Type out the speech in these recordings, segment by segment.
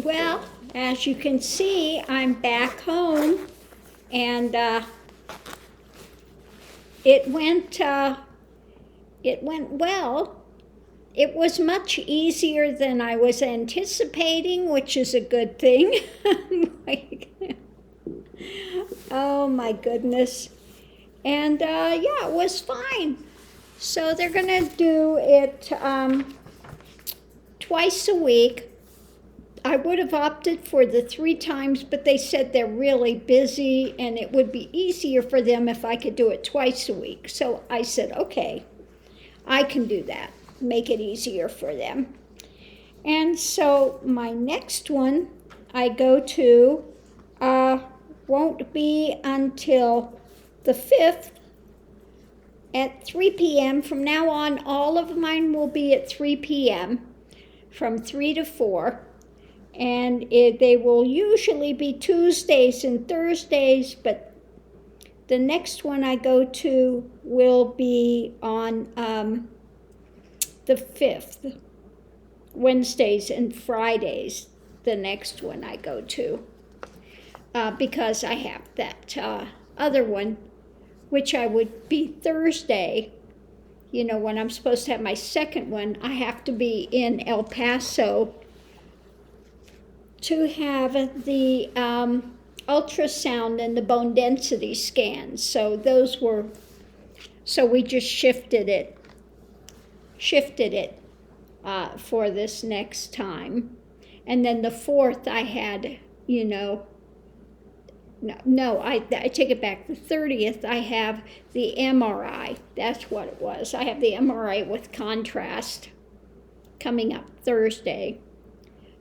Well, as you can see, I'm back home, and it went well. It was much easier than I was anticipating, which is a good thing. Oh my goodness. And yeah, it was fine. So they're gonna do it twice a week. I would have opted for the 3 times, but they said they're really busy and it would be easier for them if I could do it twice a week. So I said, okay, I can do that, make it easier for them. And so my next one I go to won't be until the 5th at 3 p.m. From now on, all of mine will be at 3 p.m. from 3 to 4. And they will usually be Tuesdays and Thursdays, but the next one I go to will be on the 5th, Wednesdays and Fridays, the next one I go to, because I have that other one, which I would be Thursday. You know, when I'm supposed to have my second one, I have to be in El Paso to have the ultrasound and the bone density scans. So we just shifted it for this next time. And then the 4th I had, I take it back. The 30th I have the MRI. That's what it was. I have the MRI with contrast coming up Thursday.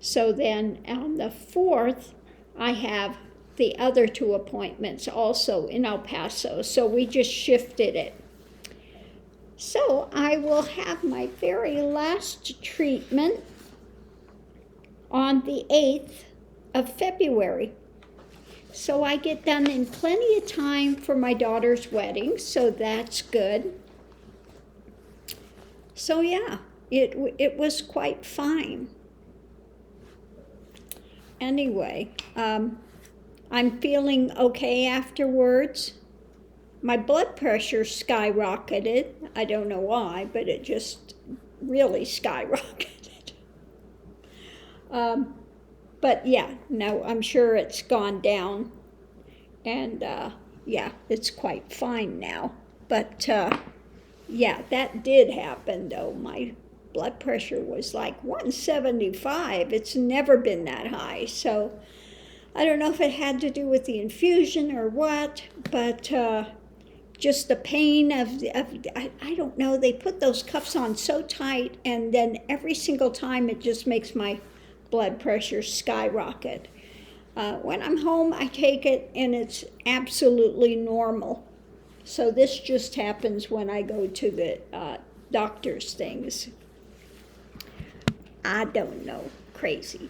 So then on the 4th, I have the other 2 appointments also in El Paso. So we just shifted it. So I will have my very last treatment on the 8th of February. So I get done in plenty of time for my daughter's wedding, so that's good. So yeah, it was quite fine. Anyway, I'm feeling okay afterwards. My blood pressure skyrocketed. I don't know why, but it just really skyrocketed. But yeah, no, I'm sure it's gone down. And yeah, it's quite fine now. But yeah, that did happen though. My blood pressure was like 175. It's never been that high. So I don't know if it had to do with the infusion or what, but just the pain of I don't know, they put those cuffs on so tight, and then every single time it just makes my blood pressure skyrocket. When I'm home, I take it and it's absolutely normal. So this just happens when I go to the doctor's things. I don't know, crazy.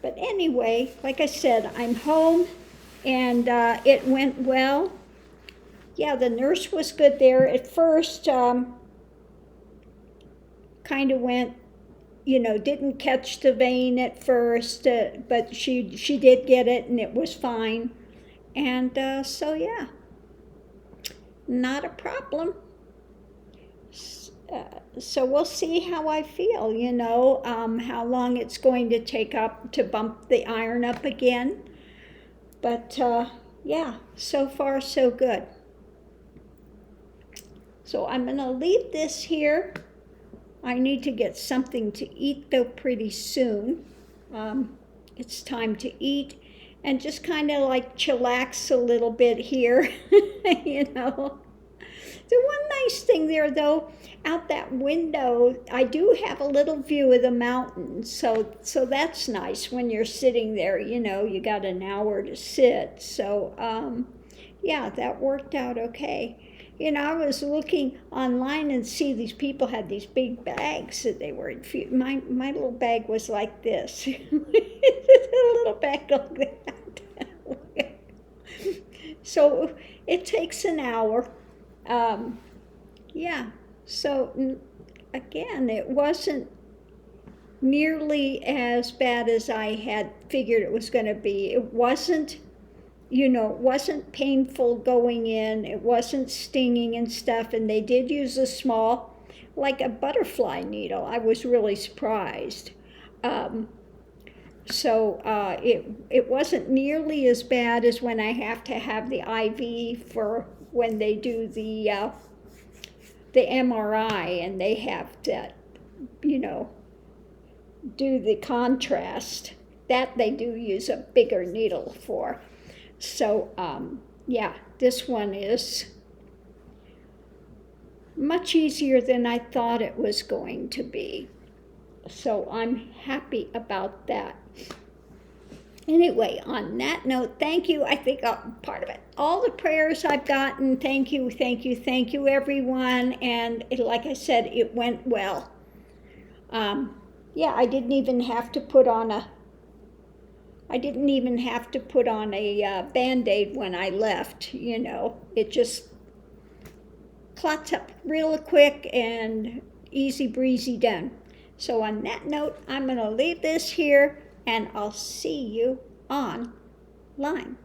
But anyway, like I said, I'm home and it went well. Yeah, the nurse was good there. At first, kind of went, didn't catch the vein at first, but she did get it and it was fine. And so yeah, not a problem. So we'll see how I feel, how long it's going to take up to bump the iron up again. But yeah, so far so good. So I'm going to leave this here. I need to get something to eat though pretty soon. It's time to eat and just kind of like chillax a little bit here, The one nice thing there, though, out that window, I do have a little view of the mountains, so that's nice when you're sitting there, you got an hour to sit. So, yeah, that worked out okay. I was looking online and see these people had these big bags that they were infused. My little bag was like this. A little bag like that. So it takes an hour. Yeah, so again, it wasn't nearly as bad as I had figured it was going to be. It wasn't, it wasn't painful going in. It wasn't stinging and stuff. And they did use a small, like a butterfly needle. I was really surprised. It wasn't nearly as bad as when I have to have the IV for when they do the MRI and they have to, do the contrast. That they do use a bigger needle for. So, yeah, this one is much easier than I thought it was going to be. So I'm happy about that. Anyway, on that note, thank you. I think part of it, all the prayers I've gotten, thank you, everyone. And like I said, it went well. Yeah, I didn't even have to put on a Band-Aid when I left, It just clots up real quick and easy breezy done. So on that note, I'm going to leave this here and I'll see you online.